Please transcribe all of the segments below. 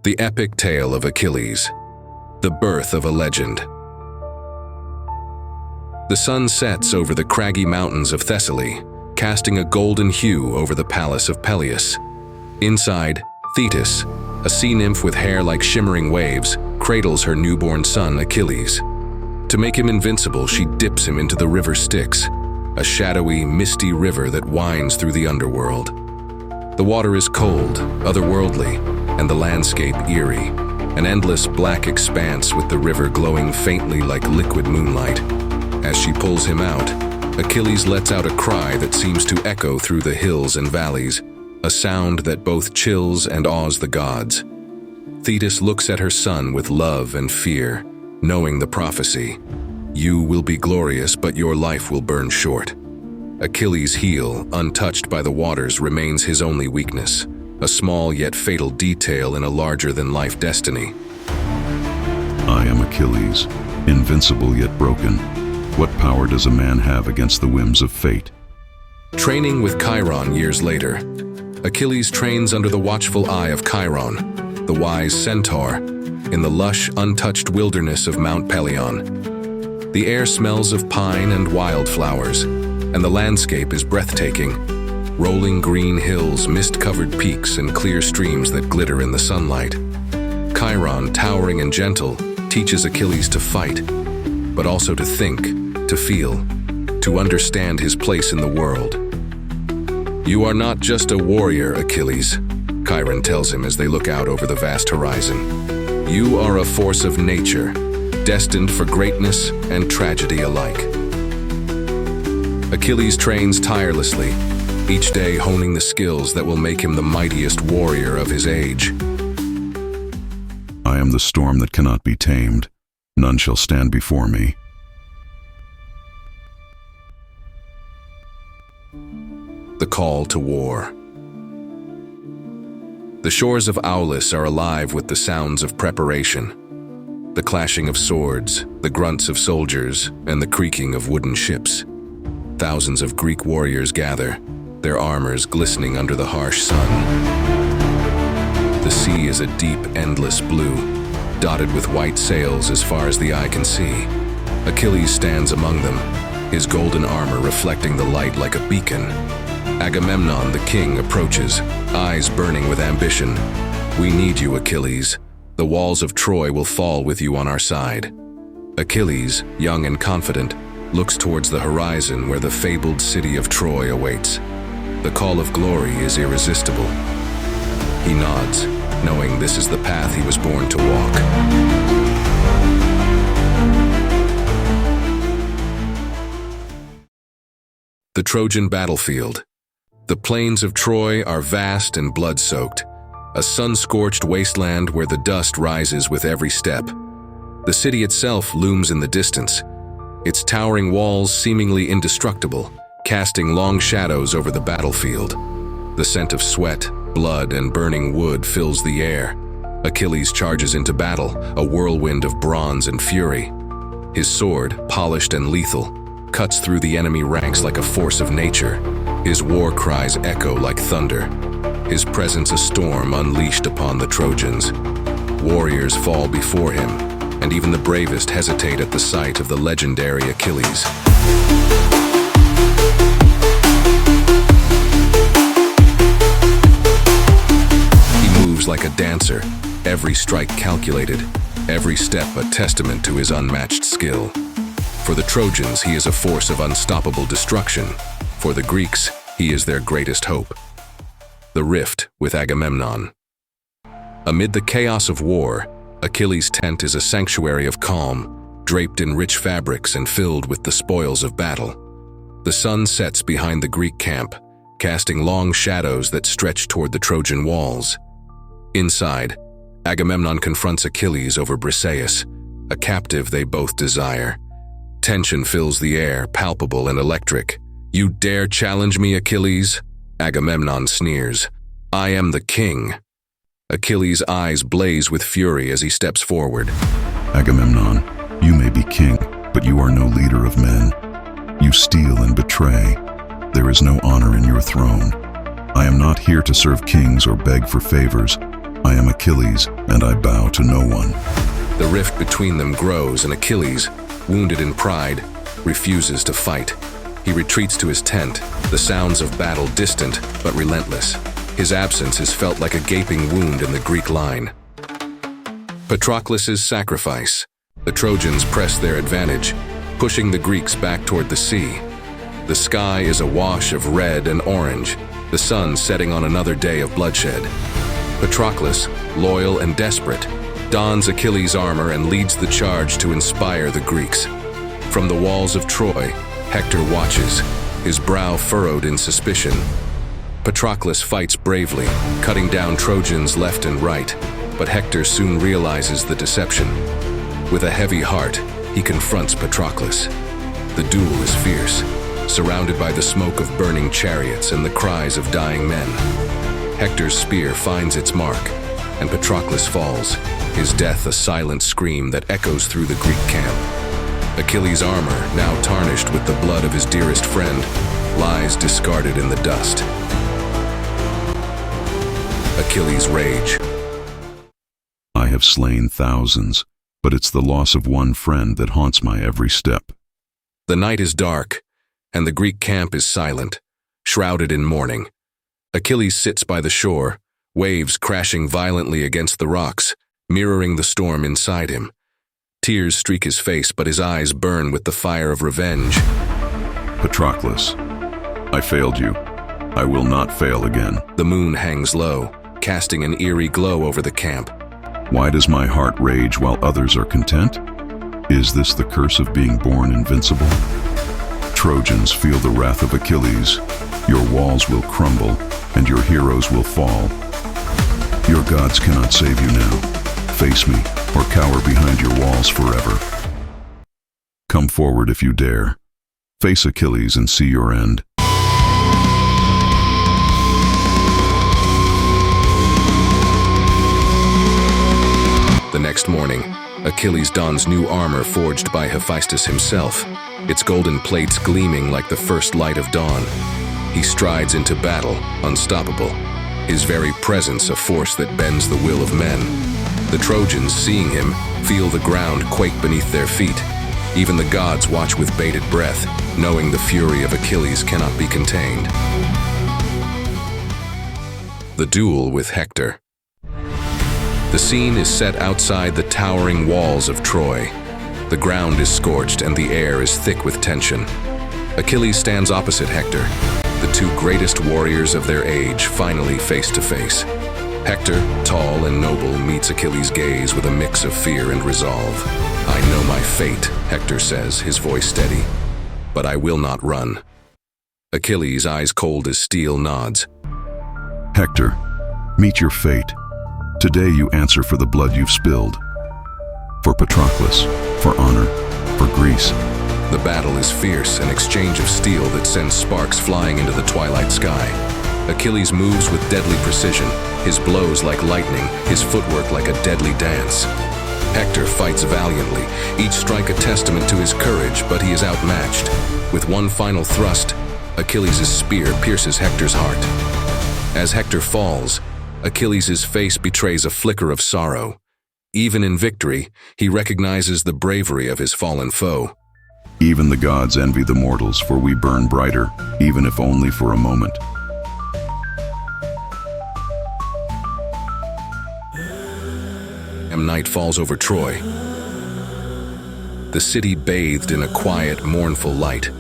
The epic tale of Achilles, the birth of a legend. The sun sets over the craggy mountains of Thessaly, casting a golden hue over the palace of Peleus. Inside, Thetis, a sea nymph with hair like shimmering waves, cradles her newborn son Achilles. To make him invincible, she dips him into the River Styx, a shadowy, misty river that winds through the underworld. The water is cold, otherworldly, and the landscape eerie, an endless black expanse with the river glowing faintly like liquid moonlight. As she pulls him out, Achilles lets out a cry that seems to echo through the hills and valleys, a sound that both chills and awes the gods. Thetis looks at her son with love and fear, knowing the prophecy. You will be glorious, but your life will burn short. Achilles' heel, untouched by the waters, remains his only weakness, a small yet fatal detail in a larger-than-life destiny. I am Achilles, invincible yet broken. What power does a man have against the whims of fate? Training with Chiron years later, Achilles trains under the watchful eye of Chiron, the wise centaur, in the lush, untouched wilderness of Mount Pelion. The air smells of pine and wildflowers, and the landscape is breathtaking. Rolling green hills, mist-covered peaks, and clear streams that glitter in the sunlight. Chiron, towering and gentle, teaches Achilles to fight, but also to think, to feel, to understand his place in the world. You are not just a warrior, Achilles, Chiron tells him as they look out over the vast horizon. You are a force of nature, destined for greatness and tragedy alike. Achilles trains tirelessly, each day honing the skills that will make him the mightiest warrior of his age. I am the storm that cannot be tamed. None shall stand before me. The call to war. The shores of Aulis are alive with the sounds of preparation. The clashing of swords, the grunts of soldiers, and the creaking of wooden ships. Thousands of Greek warriors gather, their armors glistening under the harsh sun. The sea is a deep, endless blue, dotted with white sails as far as the eye can see. Achilles stands among them, his golden armor reflecting the light like a beacon. Agamemnon, the king, approaches, eyes burning with ambition. We need you, Achilles. The walls of Troy will fall with you on our side. Achilles, young and confident, looks towards the horizon where the fabled city of Troy awaits. The call of glory is irresistible. He nods, knowing this is the path he was born to walk. The Trojan battlefield. The plains of Troy are vast and blood-soaked, a sun-scorched wasteland where the dust rises with every step. The city itself looms in the distance, its towering walls seemingly indestructible, casting long shadows over the battlefield. The scent of sweat, blood, and burning wood fills the air. Achilles charges into battle, a whirlwind of bronze and fury. His sword, polished and lethal, cuts through the enemy ranks like a force of nature. His war cries echo like thunder, his presence a storm unleashed upon the Trojans. Warriors fall before him, and even the bravest hesitate at the sight of the legendary Achilles. He moves like a dancer, every strike calculated, every step a testament to his unmatched skill. For the Trojans, he is a force of unstoppable destruction. For the Greeks, he is their greatest hope. The rift with Agamemnon. Amid the chaos of war, Achilles' tent is a sanctuary of calm, draped in rich fabrics and filled with the spoils of battle. The sun sets behind the Greek camp, casting long shadows that stretch toward the Trojan walls. Inside, Agamemnon confronts Achilles over Briseis, a captive they both desire. Tension fills the air, palpable and electric. You dare challenge me, Achilles? Agamemnon sneers. I am the king. Achilles' eyes blaze with fury as he steps forward. Agamemnon, you may be king, but you are no leader of men. You steal and betray. There is no honor in your throne. I am not here to serve kings or beg for favors. I am Achilles, and I bow to no one. The rift between them grows, and Achilles, wounded in pride, refuses to fight. He retreats to his tent, the sounds of battle distant but relentless. His absence is felt like a gaping wound in the Greek line. Patroclus' sacrifice. The Trojans press their advantage, pushing the Greeks back toward the sea. The sky is awash of red and orange, the sun setting on another day of bloodshed. Patroclus, loyal and desperate, dons Achilles' armor and leads the charge to inspire the Greeks. From the walls of Troy, Hector watches, his brow furrowed in suspicion. Patroclus fights bravely, cutting down Trojans left and right, but Hector soon realizes the deception. With a heavy heart, he confronts Patroclus. The duel is fierce, surrounded by the smoke of burning chariots and the cries of dying men. Hector's spear finds its mark, and Patroclus falls, his death a silent scream that echoes through the Greek camp. Achilles' armor, now tarnished with the blood of his dearest friend, lies discarded in the dust. Achilles' rage. I have slain thousands, but it's the loss of one friend that haunts my every step. The night is dark, and the Greek camp is silent, shrouded in mourning. Achilles sits by the shore, waves crashing violently against the rocks, mirroring the storm inside him. Tears streak his face, but his eyes burn with the fire of revenge. Patroclus, I failed you. I will not fail again. The moon hangs low, casting an eerie glow over the camp. Why does my heart rage while others are content? Is this the curse of being born invincible? Trojans, feel the wrath of Achilles. Your walls will crumble, and your heroes will fall. Your gods cannot save you now. Face me, or cower behind your walls forever. Come forward if you dare. Face Achilles and see your end. The next morning, Achilles dons new armor forged by Hephaestus himself, its golden plates gleaming like the first light of dawn. He strides into battle, unstoppable, his very presence a force that bends the will of men. The Trojans, seeing him, feel the ground quake beneath their feet. Even the gods watch with bated breath, knowing the fury of Achilles cannot be contained. The duel with Hector. The scene is set outside the towering walls of Troy. The ground is scorched and the air is thick with tension. Achilles stands opposite Hector, the two greatest warriors of their age finally face to face. Hector, tall and noble, meets Achilles' gaze with a mix of fear and resolve. I know my fate, Hector says, his voice steady, but I will not run. Achilles, eyes cold as steel, nods. Hector, meet your fate. Today you answer for the blood you've spilled. For Patroclus, for honor, for Greece. The battle is fierce, an exchange of steel that sends sparks flying into the twilight sky. Achilles moves with deadly precision, his blows like lightning, his footwork like a deadly dance. Hector fights valiantly, each strike a testament to his courage, but he is outmatched. With one final thrust, Achilles' spear pierces Hector's heart. As Hector falls, Achilles' face betrays a flicker of sorrow. Even in victory, he recognizes the bravery of his fallen foe. Even the gods envy the mortals, for we burn brighter, even if only for a moment. Night falls over Troy. The city bathed in a quiet, mournful light.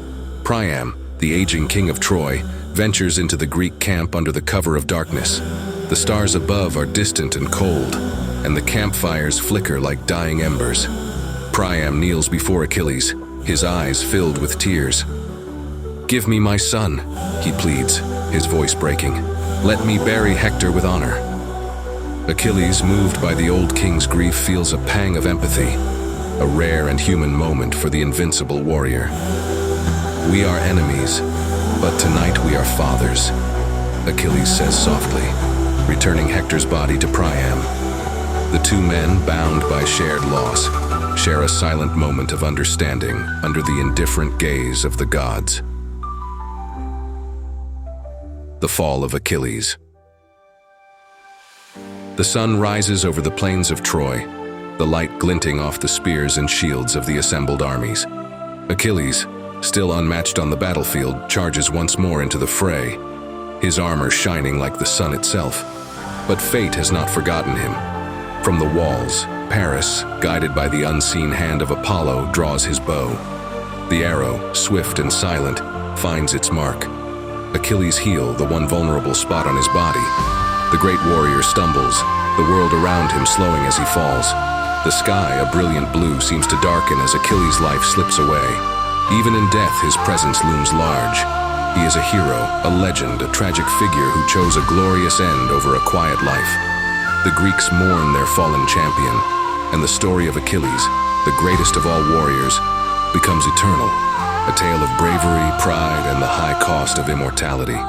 Priam, the aging king of Troy, ventures into the Greek camp under the cover of darkness. The stars above are distant and cold, and the campfires flicker like dying embers. Priam kneels before Achilles, his eyes filled with tears. "Give me my son," he pleads, his voice breaking. "Let me bury Hector with honor." Achilles, moved by the old king's grief, feels a pang of empathy, a rare and human moment for the invincible warrior. "We are enemies, but tonight we are fathers," Achilles says softly, returning Hector's body to Priam. The two men, bound by shared loss, share a silent moment of understanding under the indifferent gaze of the gods. The fall of Achilles. The sun rises over the plains of Troy, the light glinting off the spears and shields of the assembled armies. Achilles, still unmatched on the battlefield, charges once more into the fray, his armor shining like the sun itself. But fate has not forgotten him. From the walls, Paris, guided by the unseen hand of Apollo, draws his bow. The arrow, swift and silent, finds its mark. Achilles' heel, the one vulnerable spot on his body. The great warrior stumbles, the world around him slowing as he falls. The sky, a brilliant blue, seems to darken as Achilles' life slips away. Even in death, his presence looms large. He is a hero, a legend, a tragic figure who chose a glorious end over a quiet life. The Greeks mourn their fallen champion, and the story of Achilles, the greatest of all warriors, becomes eternal, a tale of bravery, pride, and the high cost of immortality.